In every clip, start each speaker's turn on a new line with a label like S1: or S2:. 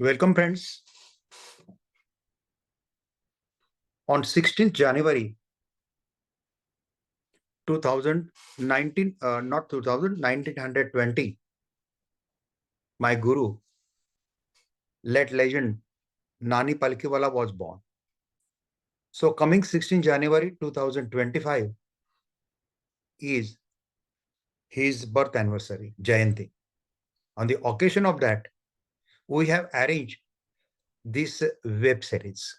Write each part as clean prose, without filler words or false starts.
S1: Welcome, friends. On 16th January 2019, not 2000, 1920, my guru, late legend Nani Palkhivala was born. So coming 16th January 2025 is his birth anniversary, Jayanti. On the occasion of that, we have arranged this web series.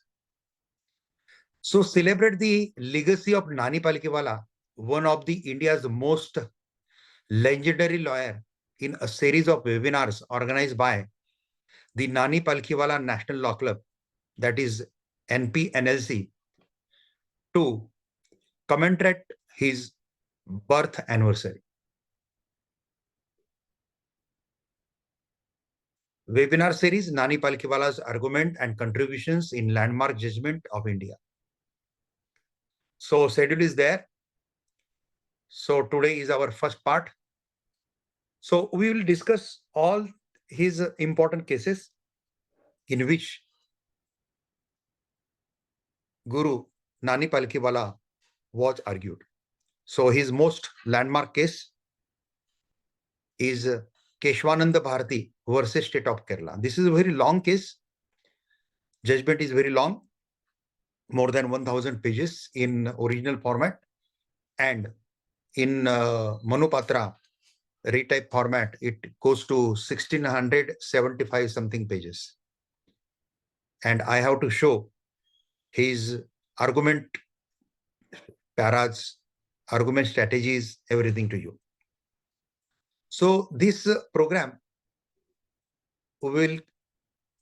S1: So celebrate the legacy of Nani Palkhivala, one of the India's most legendary lawyer, in a series of webinars organized by the Nani Palkhivala National Law Club, that is NPNLC, to commemorate his birth anniversary. Webinar series Nani Palkhivala's Argument and Contributions in Landmark Judgment of India. So schedule is there. So today is our first part. So we will discuss all his important cases in which Guru Nani Palkhivala was argued. So his most landmark case is Kesavananda Bharati versus State of Kerala. This is a very long case. Judgment is very long, more than 1000 pages in original format, and in Manupatra retype format, it goes to 1675 something pages. And I have to show his argument paras, argument strategies, everything to you. So this program we will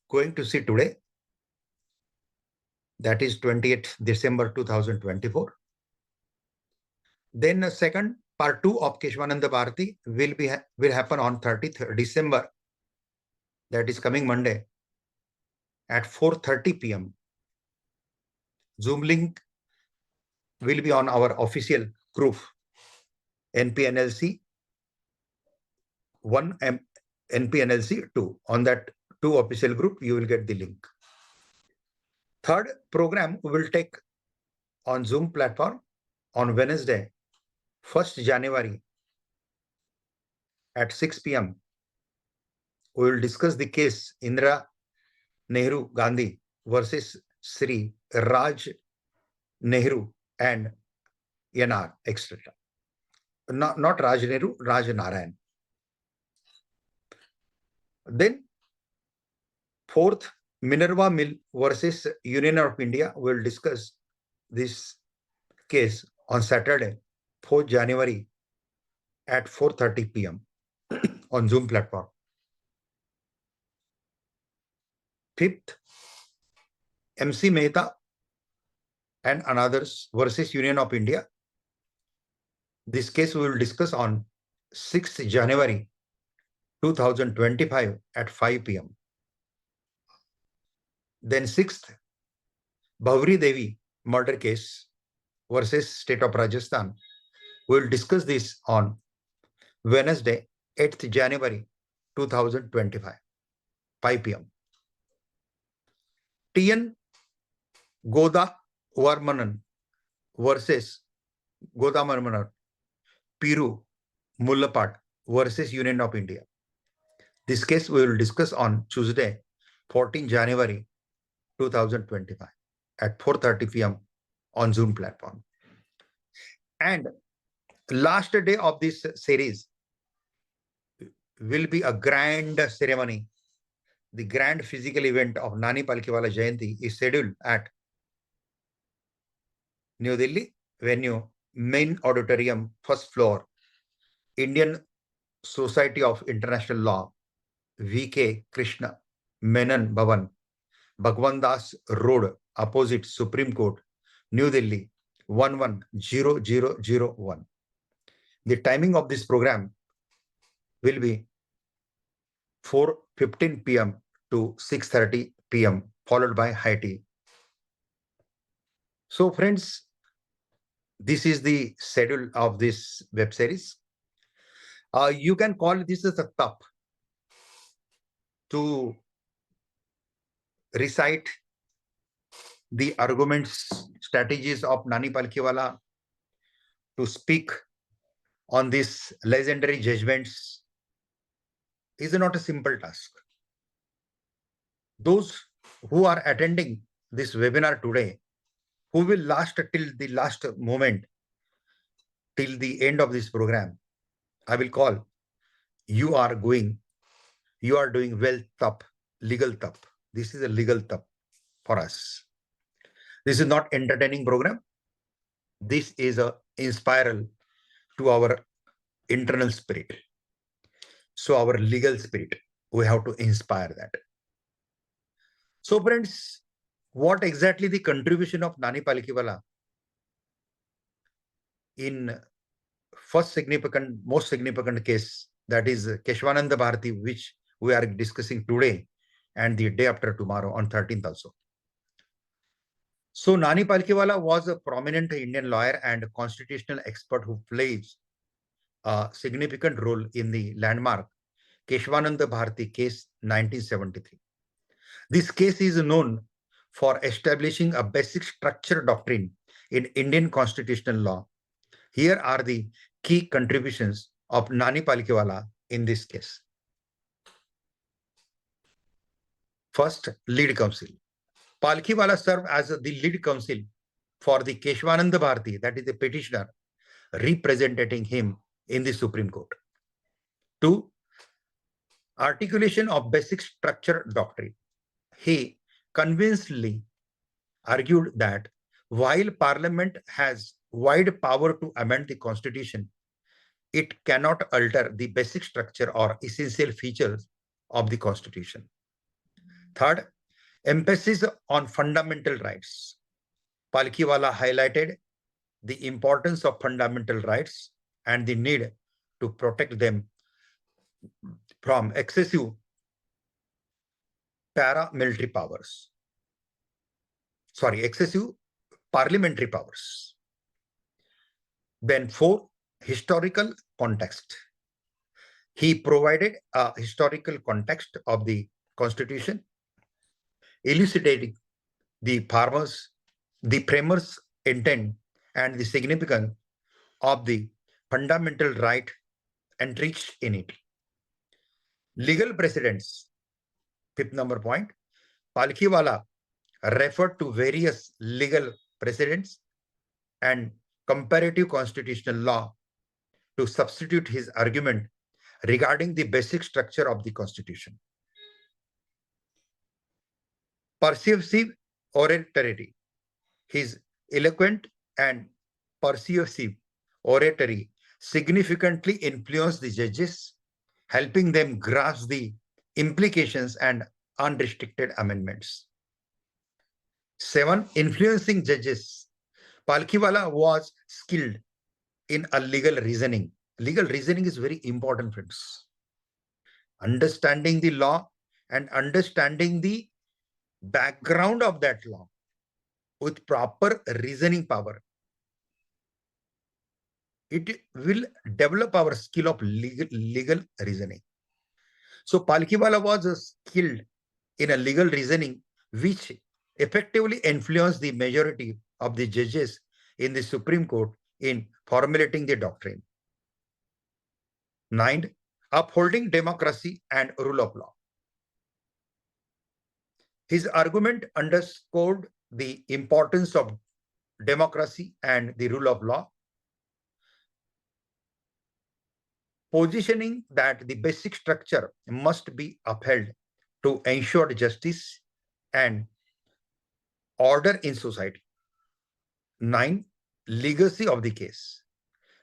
S1: going to see today, that is 28th December 2024. Then second part 2 of Kesavananda Bharati will happen on 30th December, that is coming Monday at 4:30 p.m. Zoom link will be on our official group NPNLC 1 and NPNLC 2. On that 2 official group, you will get the link. Third program we will take on Zoom platform on Wednesday, 1st January at 6 p.m. We will discuss the case Indira Nehru Gandhi versus Sri Raj Nehru and NR, etc. Not Raj Nehru, Raj Narayan. Then fourth, Minerva Mill versus Union of India. We will discuss this case on Saturday, 4th January at 4:30 p.m. on Zoom platform. Fifth, MC Mehta and others versus Union of India. This case we will discuss on 6th January 2025 at 5 p.m. Then sixth, Bhavri Devi murder case versus State of Rajasthan. We will discuss this on Wednesday, 8th January 2025, 5 p.m. TN Goda Varmanan versus Goda Varmanan, Piru Mullapat versus Union of India. This case we will discuss on Tuesday, 14 January 2025 at 4:30 p.m. on Zoom platform. And last day of this series will be a grand ceremony. The grand physical event of Nani Palkhivala Jayanti is scheduled at New Delhi venue, main auditorium, first floor, Indian Society of International Law, VK Krishna Menon Bhavan, Bhagwan Das Road, opposite Supreme Court, New Delhi, 110001. The timing of this program will be 4:15 p.m. to 6:30 p.m., followed by high tea. So friends, this is the schedule of this web series. You can call this as a top to recite the arguments, strategies of Nani Palkhivala, to speak on these legendary judgments is not a simple task. Those who are attending this webinar today, who will last till the last moment, till the end of this program, I will call, you are doing well top, legal top. This is a legal top for us. This is not entertaining program. This is a inspiral to our internal spirit. So our legal spirit, we have to inspire that. So friends, what exactly the contribution of Nani Palkhivala in most significant case, that is Kesavananda Bharati, which we are discussing today and the day after tomorrow on 13th also. So Nani Palkhivala was a prominent Indian lawyer and constitutional expert who plays a significant role in the landmark Kesavananda Bharati case 1973. This case is known for establishing a basic structure doctrine in Indian constitutional law. Here are the key contributions of Nani Palkhivala in this case. First, lead counsel. Palkhivala served as the lead counsel for the Kesavananda Bharati, that is the petitioner, representing him in the Supreme Court. 2. Articulation of basic structure doctrine. He convincingly argued that while Parliament has wide power to amend the Constitution, it cannot alter the basic structure or essential features of the Constitution. Third, emphasis on fundamental rights. Palkhivala highlighted the importance of fundamental rights and the need to protect them from excessive excessive parliamentary powers. Then 4, historical context. He provided a historical context of the Constitution, elucidating the framers' intent and the significance of the fundamental right entrenched in it. Legal precedents. 5th number point. Palkhivala referred to various legal precedents and comparative constitutional law to substitute his argument regarding the basic structure of the Constitution. Persuasive oratory. His eloquent and persuasive oratory significantly influenced the judges, helping them grasp the implications and unrestricted amendments. 7, influencing judges. Palkhivala was skilled in a legal reasoning. Legal reasoning is very important, friends. Understanding the law and understanding the background of that law with proper reasoning power, it will develop our skill of legal reasoning. So Palkhivala was skilled in a legal reasoning which effectively influenced the majority of the judges in the Supreme Court in formulating the doctrine. 9, upholding democracy and rule of law. His argument underscored the importance of democracy and the rule of law, positioning that the basic structure must be upheld to ensure justice and order in society. 9, legacy of the case.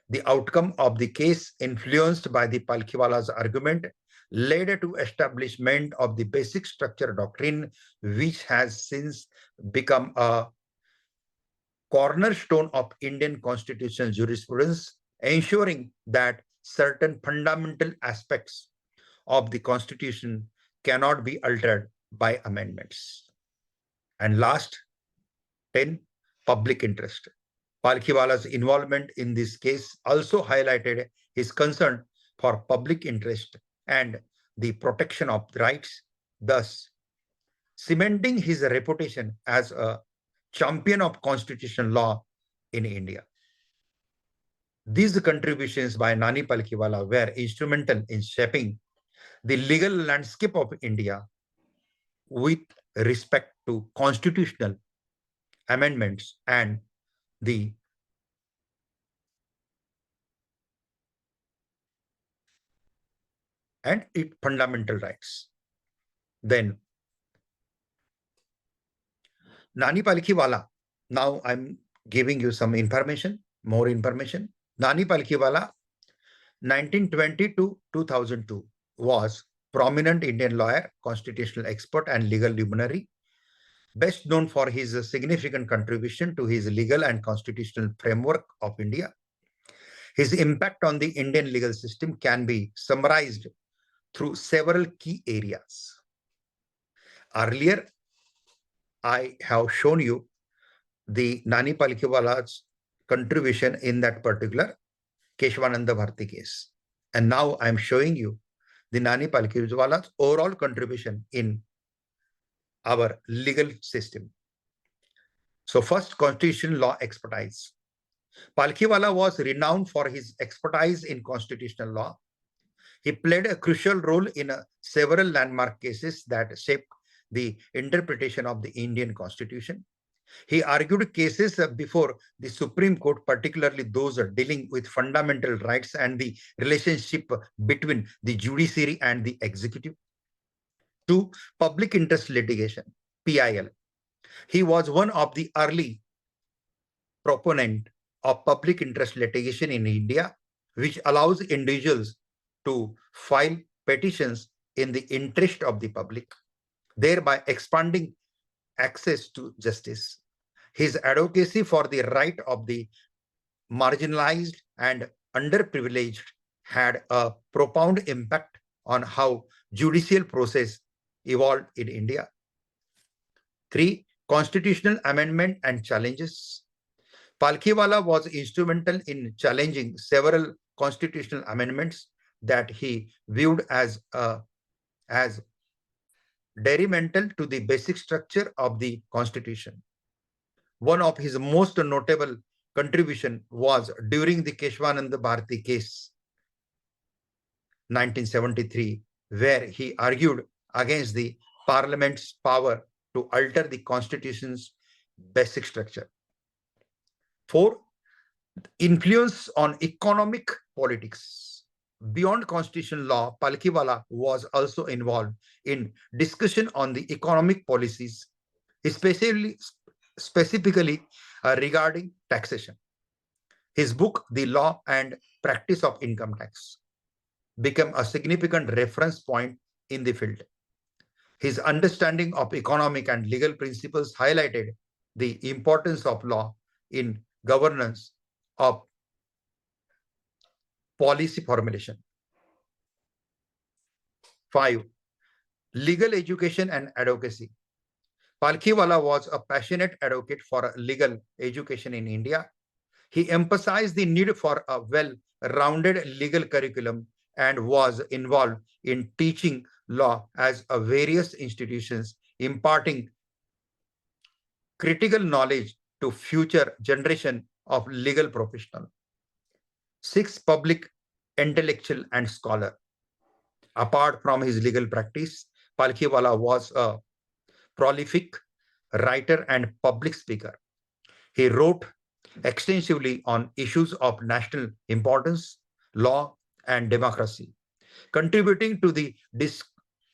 S1: The outcome of the case influenced by the Palkhivala's argument led to establishment of the basic structure doctrine, which has since become a cornerstone of Indian constitutional jurisprudence, ensuring that certain fundamental aspects of the Constitution cannot be altered by amendments. And last, 10, public interest. Palkhivala's involvement in this case also highlighted his concern for public interest and the protection of rights. Thus, cementing his reputation as a champion of constitutional law in India. These contributions by Nani Palkhivala were instrumental in shaping the legal landscape of India with respect to constitutional amendments and the its fundamental rights. Then Nani Palkhivala, now I'm giving you some information, more information. Nani Palkhivala, 1920 to 2002, was prominent Indian lawyer, constitutional expert, and legal luminary, best known for his significant contribution to his legal and constitutional framework of India. His impact on the Indian legal system can be summarized through several key areas. Earlier, I have shown you the Nani Palkhiwala's contribution in that particular Kesavananda Bharati case. And now I'm showing you the Nani Palkhiwala's overall contribution in our legal system. So first, constitutional law expertise. Palkhivala was renowned for his expertise in constitutional law. He played a crucial role in several landmark cases that shaped the interpretation of the Indian Constitution. He argued cases before the Supreme Court, particularly those dealing with fundamental rights and the relationship between the judiciary and the executive. 2. Public interest litigation, PIL. He was one of the early proponents of public interest litigation in India, which allows individuals to file petitions in the interest of the public, thereby expanding access to justice. His advocacy for the right of the marginalized and underprivileged had a profound impact on how judicial process evolved in India. 3. Constitutional amendment and challenges. Palkhivala was instrumental in challenging several constitutional amendments that he viewed as detrimental to the basic structure of the Constitution. One of his most notable contribution was during the Kesavananda Bharati case, 1973, where he argued against the Parliament's power to alter the Constitution's basic structure. 4. Influence on economic politics. Beyond constitutional law, Palkhivala was also involved in discussion on the economic policies, specifically regarding taxation. His book, The Law and Practice of Income Tax, became a significant reference point in the field. His understanding of economic and legal principles highlighted the importance of law in governance of policy formulation. 5. Legal education and advocacy. Palkhivala was a passionate advocate for legal education in India. He emphasized the need for a well-rounded legal curriculum and was involved in teaching law at various institutions, imparting critical knowledge to future generation of legal professionals. 6. Public intellectual and scholar. Apart from his legal practice, Palkhivala was a prolific writer and public speaker. He wrote extensively on issues of national importance, law, and democracy, contributing to the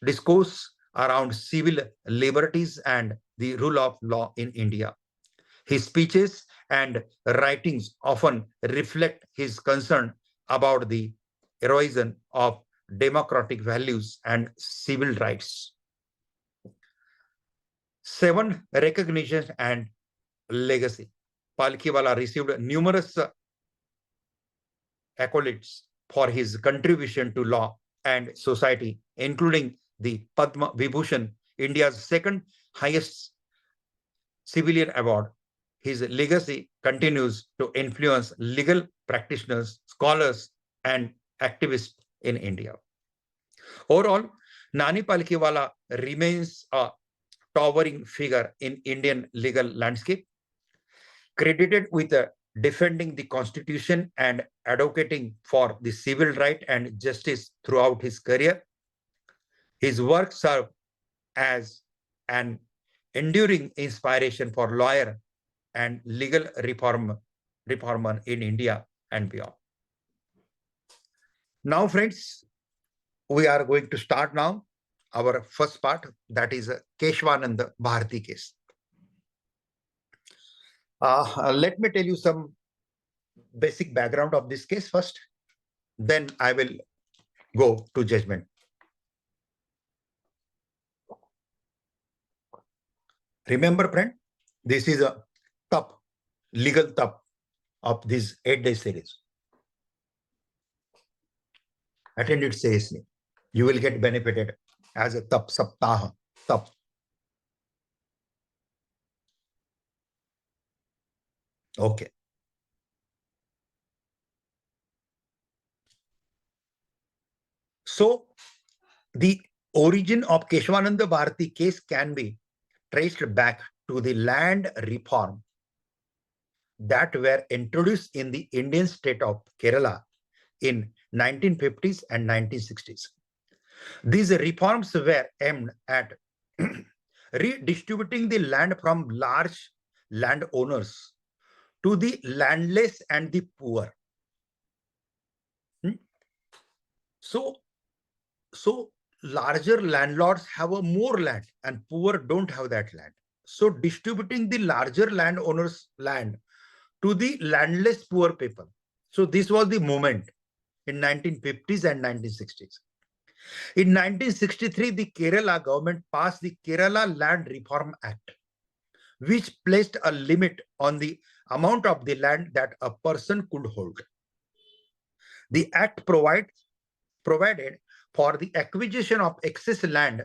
S1: discourse around civil liberties and the rule of law in India. His speeches and writings often reflect his concern about the erosion of democratic values and civil rights. 7. Recognition and legacy. Palkhivala received numerous accolades for his contribution to law and society, including the Padma Vibhushan, India's second highest civilian award. His legacy continues to influence legal practitioners, scholars, and activists in India. Overall, Nani Palkhivala remains a towering figure in Indian legal landscape, credited with defending the constitution and advocating for the civil right and justice throughout his career. His work served as an enduring inspiration for lawyer and legal reformer in India and beyond. Now, friends, we are going to start now our first part, that is Kesavananda Bharati case. Let me tell you some basic background of this case first, then I will go to judgment. Remember, friend, this is a top, legal top of this 8-day series. Attend it seriously. You will get benefited as a tap saptaha, tap. Okay. So, the origin of Kesavananda Bharati case can be traced back to the land reform that were introduced in the Indian state of Kerala in 1950s and 1960s. These reforms were aimed at redistributing the land from large landowners to the landless and the poor. So larger landlords have more land and poor don't have that land. So distributing the larger landowners' land to the landless poor people. So this was the movement in 1950s and 1960s. In 1963, the Kerala government passed the Kerala Land Reform Act, which placed a limit on the amount of the land that a person could hold. The act provided for the acquisition of excess land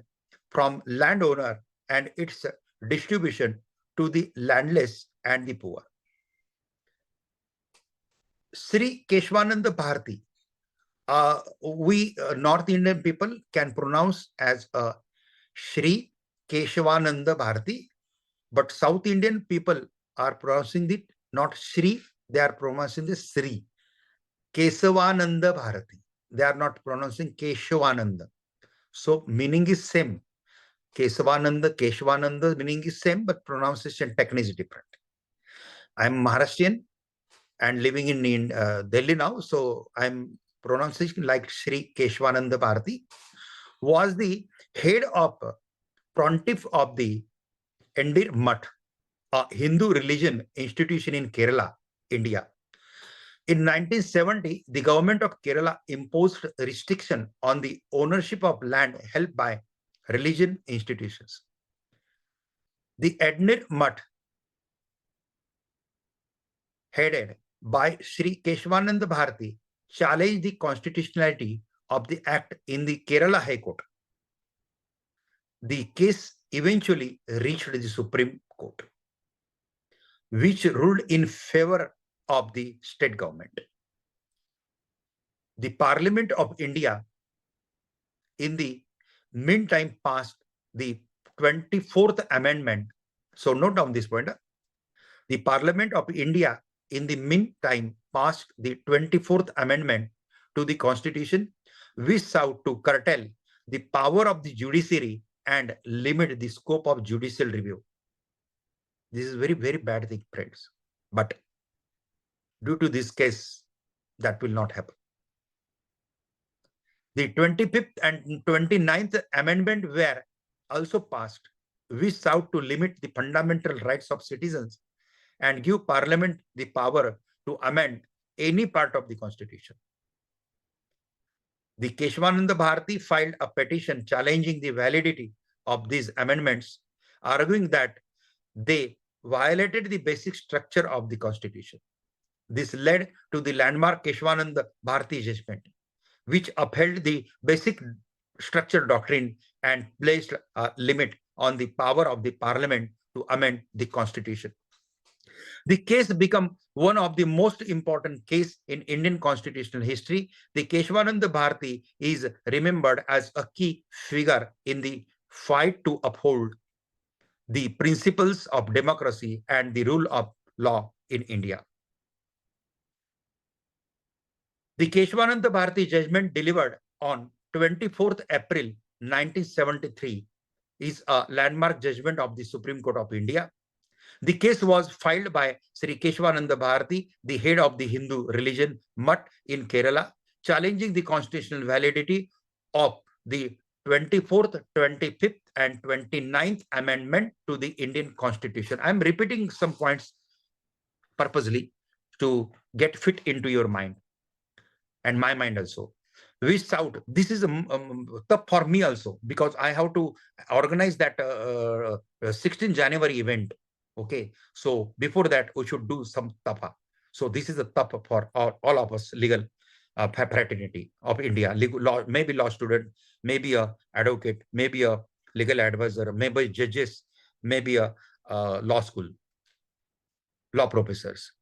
S1: from landowner and its distribution to the landless and the poor. Sri Kesavananda Bharati, we North Indian people can pronounce as Sri Kesavananda Bharati, but South Indian people are pronouncing it not Sri, they are pronouncing the Sri. Kesavananda Bharati. They are not pronouncing Kesavananda. So meaning is same. Kesavananda meaning is same, but pronunciation technique is different. I am Maharashtrian and living in Delhi now, so I am pronouncing like Sri Kesavananda Bharati, was the head of pontiff of the Endir Mutt, a Hindu religion institution in Kerala, India. In 1970, the government of Kerala imposed restriction on the ownership of land held by religion institutions. The Endir Mutt, headed by Sri Kesavananda Bharati, challenged the constitutionality of the act in the Kerala High Court. The case eventually reached the Supreme Court, which ruled in favor of the state government. The Parliament of India in the meantime passed the 24th Amendment. So note down this point. The Parliament of India in the meantime passed the 24th Amendment to the Constitution, which sought to curtail the power of the judiciary and limit the scope of judicial review. This is very, very bad thing, friends. But due to this case, that will not happen. The 25th and 29th Amendment were also passed, which sought to limit the fundamental rights of citizens and give Parliament the power to amend any part of the Constitution. The Kesavananda Bharati filed a petition challenging the validity of these amendments, arguing that they violated the basic structure of the Constitution. This led to the landmark Kesavananda Bharati judgment, which upheld the basic structure doctrine and placed a limit on the power of the Parliament to amend the Constitution. The case became one of the most important cases in Indian constitutional history. The Kesavananda Bharati is remembered as a key figure in the fight to uphold the principles of democracy and the rule of law in India. The Kesavananda Bharati judgment delivered on 24th April 1973 is a landmark judgment of the Supreme Court of India. The case was filed by Sri Kesavananda Bharati, the head of the Hindu religion Mutt in Kerala, challenging the constitutional validity of the 24th, 25th, and 29th Amendment to the Indian Constitution. I'm repeating some points purposely to get fit into your mind and my mind also. We shout, this is tough for me also, because I have to organize that 16 January event. Okay, so before that, we should do some tapa. So this is a tapa for all of us, legal fraternity of India, legal law, maybe law student, maybe a advocate, maybe a legal advisor, maybe judges, maybe a law school, law professors.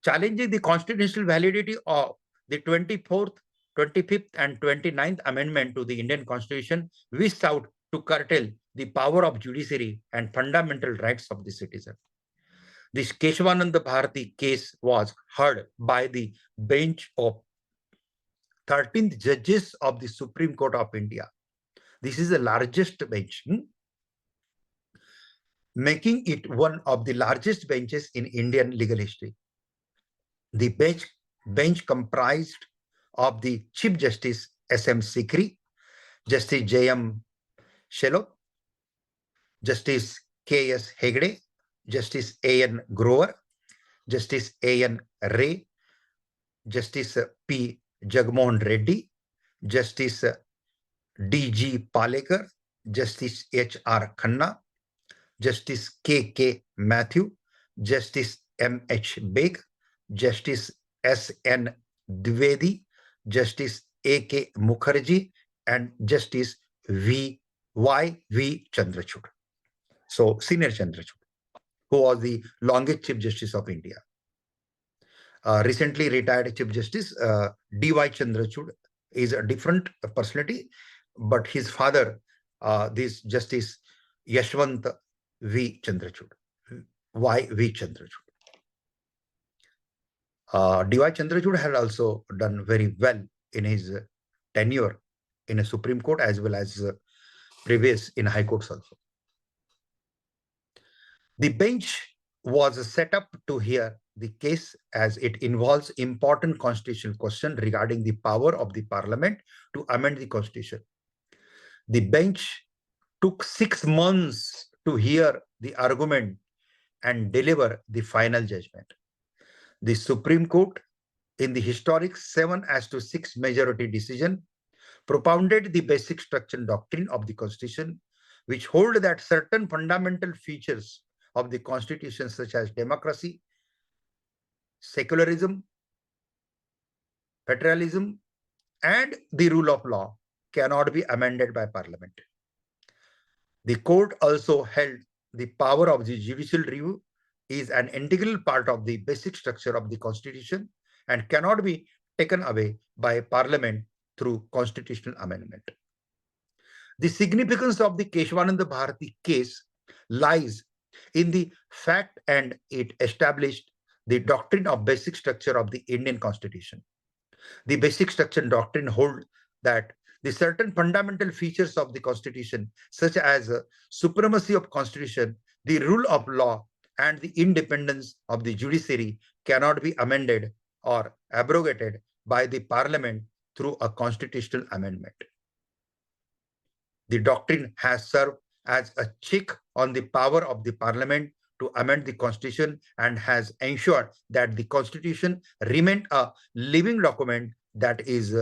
S1: Challenging the constitutional validity of the 24th, 25th, and 29th Amendment to the Indian Constitution, we sought to curtail the power of judiciary and fundamental rights of the citizen. This Kesavananda Bharati case was heard by the bench of 13th judges of the Supreme Court of India. This is the largest bench, making it one of the largest benches in Indian legal history. The bench comprised of the Chief Justice S.M. Sikri, Justice J.M. Shello, Justice K.S. Hegde, Justice A.N. Grover, Justice A.N. Ray, Justice P. Jagmohan Reddy, Justice D.G. Palekar, Justice H.R. Khanna, Justice K.K. Matthew, Justice M.H. Beg, Justice S.N. Dwivedi, Justice A.K. Mukherjee, and Justice Y.V. Chandrachud. So, Senior Chandrachud, who was the longest Chief Justice of India. Recently retired Chief Justice D.Y. Chandrachud is a different personality, but his father, this Justice Yashwant V. Chandrachud, Y.V. Chandrachud. D.Y. Chandrachud had also done very well in his tenure in a Supreme Court as well as previous in High Courts also. The bench was set up to hear the case as it involves important constitutional question regarding the power of the Parliament to amend the Constitution. The bench took 6 months to hear the argument and deliver the final judgment. The Supreme Court, in the historic 7-6 majority decision, propounded the basic structure and doctrine of the Constitution, which hold that certain fundamental features of the Constitution, such as democracy, secularism, federalism, and the rule of law, cannot be amended by Parliament. The court also held the power of the judicial review is an integral part of the basic structure of the Constitution and cannot be taken away by Parliament through constitutional amendment. The significance of the Kesavananda Bharati case lies in the fact and it established the doctrine of basic structure of the Indian Constitution. The basic structure and doctrine hold that the certain fundamental features of the Constitution, such as supremacy of Constitution, the rule of law, and the independence of the judiciary, cannot be amended or abrogated by the Parliament through a constitutional amendment. The doctrine has served as a check on the power of the Parliament to amend the Constitution and has ensured that the Constitution remained a living document that is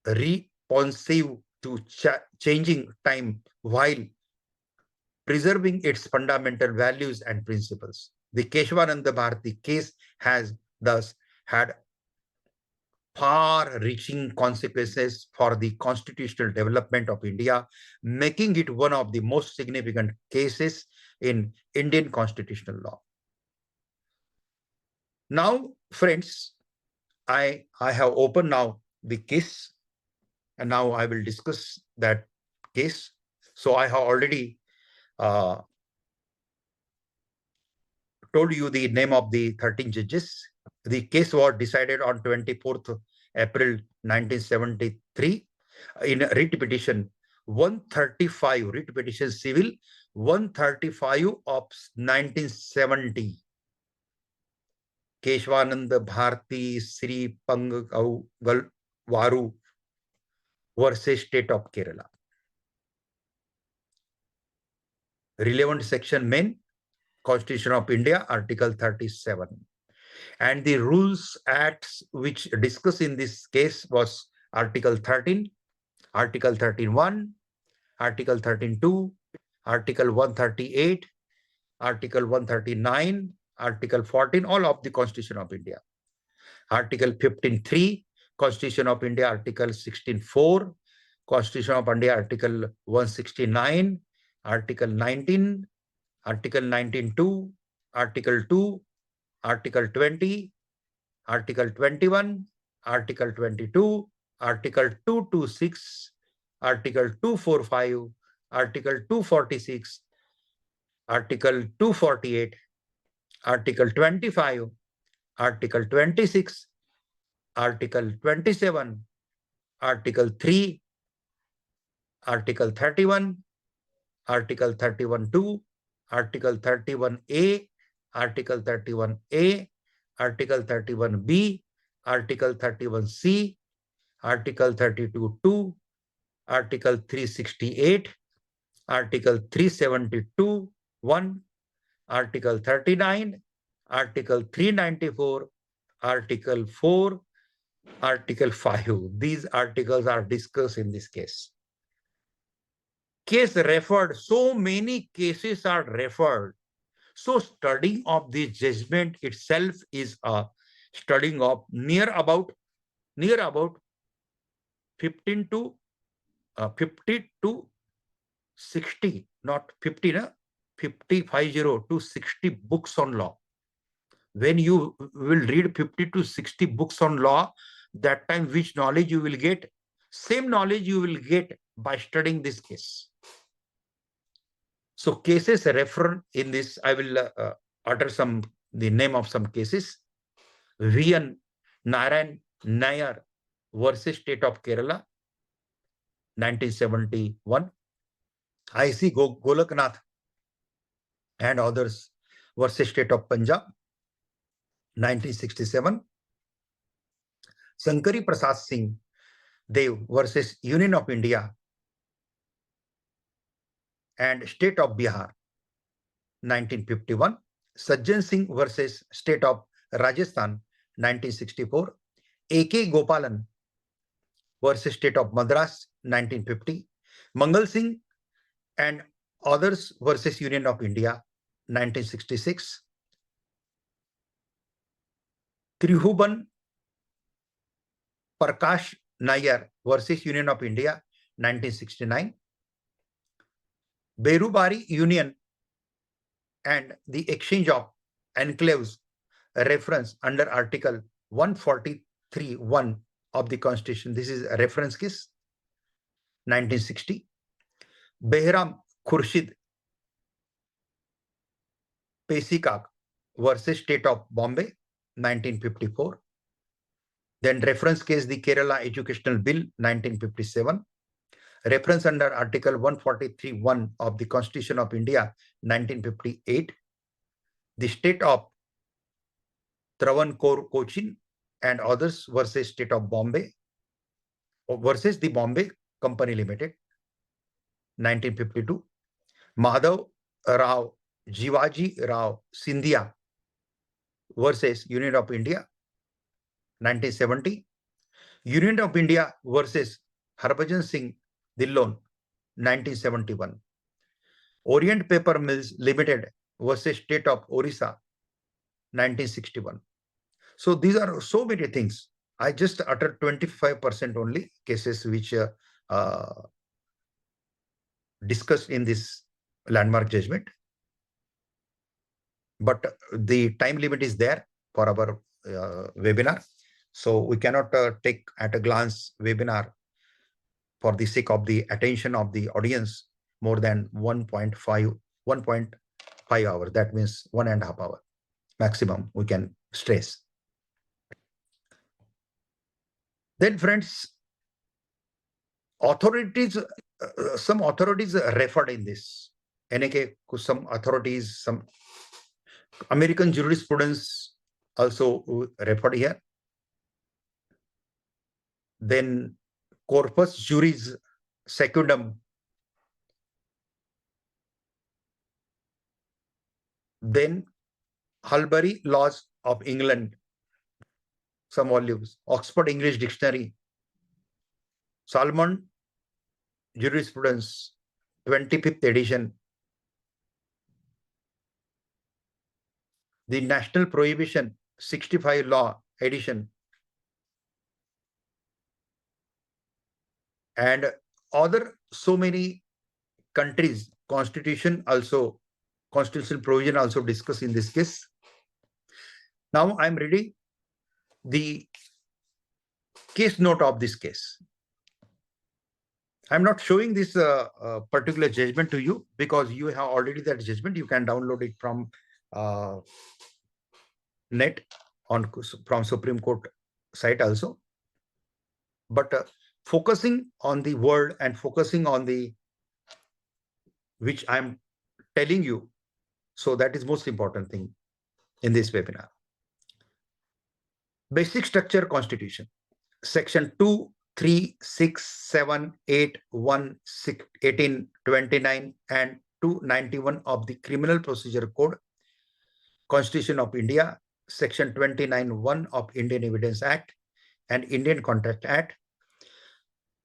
S1: responsive to changing time while preserving its fundamental values and principles. The Kesavananda Bharati case has thus had far-reaching consequences for the constitutional development of India, making it one of the most significant cases in Indian constitutional law. Now, friends, I have opened now the case And now I will discuss that case. So I have already told you the name of the 13 judges. The case was decided on 24th April 1973 in writ petition 135, writ petition civil 135 of 1970. Kesavananda Bharati Sripadagalvaru versus State of Kerala. Relevant section main, Constitution of India, Article 37. And the rules acts which discussed in this case was Article 13, Article 13(1), Article 13(2), Article 138, Article 139, Article 14, all of the Constitution of India. Article 15(3), Constitution of India, Article 16(4), Constitution of India, Article 169, Article 19, Article 19(2), Article 2, Article 20, Article 21, Article 22, Article 226, Article 245, Article 246, Article 248, Article 25, Article 26, Article 27, Article 3, Article 31, Article 31(2), Article 31(a), Article 31(a), Article 31(b), Article 31(c), Article 32(2), Article 368, Article 372(1), Article 39, Article 394, Article 4, Article 5. These articles are discussed in this case. Case referred, so many cases are referred. So studying of the judgment itself is a studying of near about 15 to 50 to 60, not 50, 50 to 60 books on law. When you will read 50 to 60 books on law, that time which knowledge you will get, same knowledge you will get by studying this case. So cases referred in this, I will utter the name of some cases. V.N. Narayan Nair versus State of Kerala, 1971. I.C. Golaknath and others versus State of Punjab, 1967. Sankari Prasad Singh Dev versus Union of India and State of Bihar, 1951. Sajjan Singh versus State of Rajasthan, 1964. A.K. Gopalan versus State of Madras, 1950. Mangal Singh and others versus Union of India, 1966. Trihuban Prakash Nair versus Union of India, 1969. Berubari Union and the exchange of enclaves reference under Article 143(1) of the Constitution. This is a reference case, 1960. Behram Khurshid Pesikak versus State of Bombay, 1954. Then reference case, the Kerala Educational Bill, 1957. Reference under Article 143(1) of the Constitution of India, 1958. The State of Travancore Cochin and others versus State of Bombay versus the Bombay Company Limited, 1952. Madhav Rao Shivaji Rao Scindia versus Union of India, 1970. Union of India versus Harbhajan Singh Dillon, 1971. Orient Paper Mills Limited versus State of Orissa, 1961. So these are so many things. I just uttered 25% only cases which discussed in this landmark judgment. But the time limit is there for our webinar. So we cannot take at a glance webinar for the sake of the attention of the audience, more than 1.5 hours. That means 1.5 hours maximum we can stress. Then friends, authorities, some authorities referred in this. NAK, some authorities, some American jurisprudence also referred here. Then Corpus Juris Secundum. Then Hulbury Laws of England, some volumes. Oxford English Dictionary. Salmon Jurisprudence, 25th edition. The National Prohibition, 65 Law edition. And other so many countries, constitutional provision also discussed in this case. Now I'm reading the case note of this case. I'm not showing this particular judgment to you because you have already that judgment. You can download it from net from Supreme Court site also. But focusing on the word and focusing on the which I'm telling you, so that is most important thing in this webinar. Basic structure constitution, section 2, 3, 6, 7, 8, 1, 6, 18, 29 and 291 of the Criminal Procedure Code, Constitution of India, section 29(1) of Indian Evidence Act and Indian Contract Act,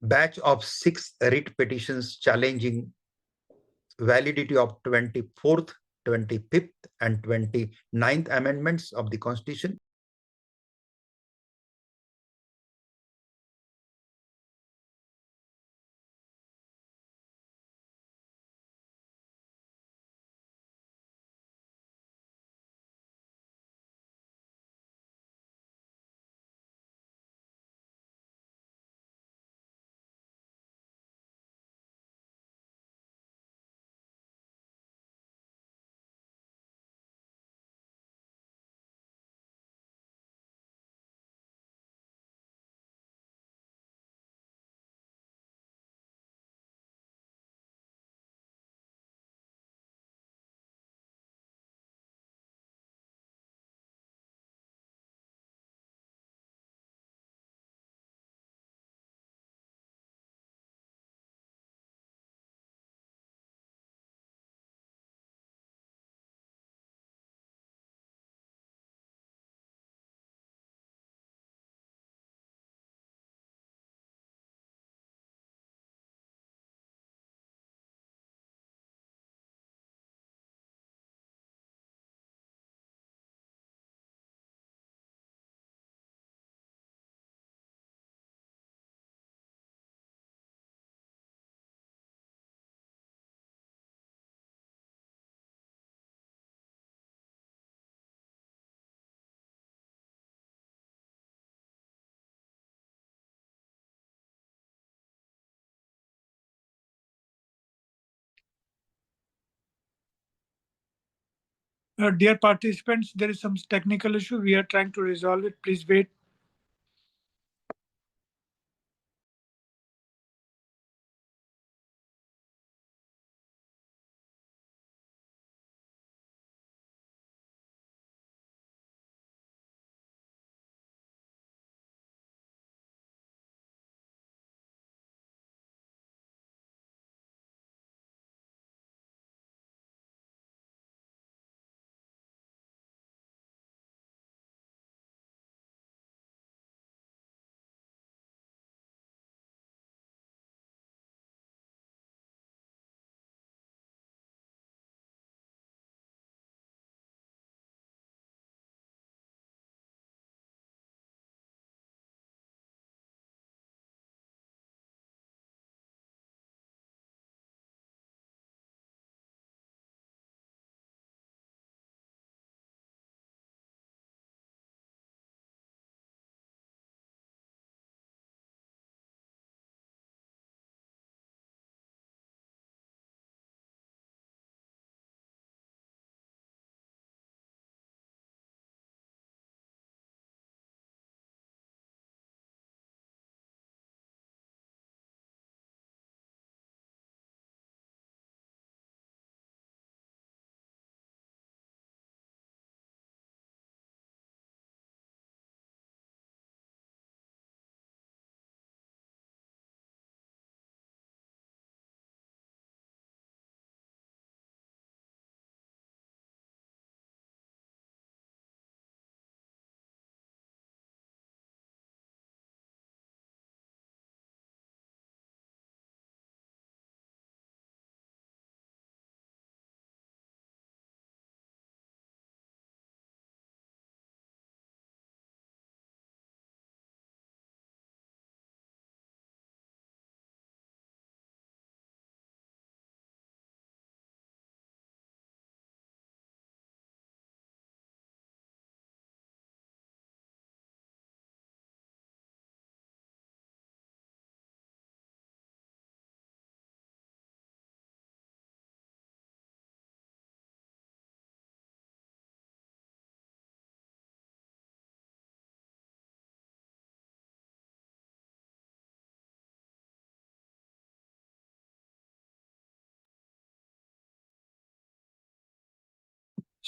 S1: batch of 6 writ petitions challenging validity of 24th, 25th and 29th amendments of the Constitution.
S2: Dear participants, there is some technical issue. We are trying to resolve it. Please wait.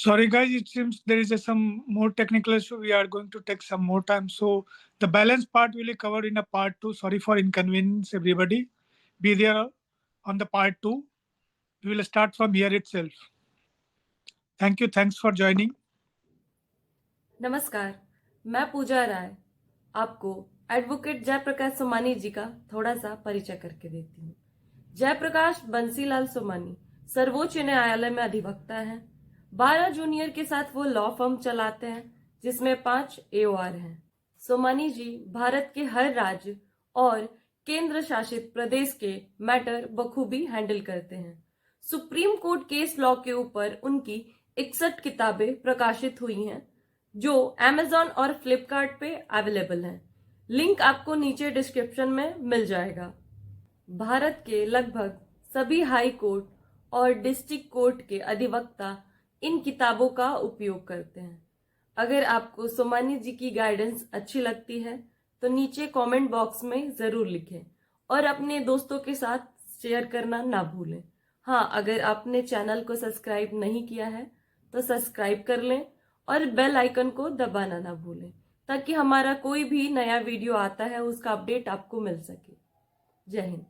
S2: Sorry, guys, it seems there is some more technical issue. We are going to take some more time. So the balance part will be covered in a part 2. Sorry for inconvenience, everybody. Be there on the part 2. We will start from here itself. Thank you. Thanks for joining.
S3: नमस्कार, मैं पूजा राय आपको advocate Jayaprakash Somani जी का थोड़ा सा परिचय करके देती हूँ। जयप्रकाश बंसीलाल सोमानी सर्वोच्च न्यायालय में अधिवक्ता हैं। 12 जूनियर के साथ वो लॉ फर्म चलाते हैं, जिसमें 5 AOR हैं। सोमानी जी भारत के हर राज्य और केंद्र शासित प्रदेश के मैटर बखूबी हैंडल करते हैं। सुप्रीम कोर्ट केस लॉ के ऊपर उनकी 61 किताबें प्रकाशित हुई हैं, जो Amazon और फ्लिपकार्ट पे अवेलेबल हैं। लिंक आपको नीचे डिस्क्रिप्शन में मिल जाएगा। भारत के लगभग सभी हाई कोर्ट और डिस्ट्रिक्ट कोर्ट के अधिवक्ता इन किताबों का उपयोग करते हैं। अगर आपको सोमानी जी की गाइडेंस अच्छी लगती है तो नीचे कमेंट बॉक्स में जरूर लिखें और अपने दोस्तों के साथ शेयर करना ना भूलें। हाँ, अगर आपने चैनल को सब्सक्राइब नहीं किया है तो सब्सक्राइब कर लें और बेल आइकन को दबाना ना भूलें, ताकि हमारा कोई भी नया वीडियो आता है उसका अपडेट आपको मिल सके। जय हिंद।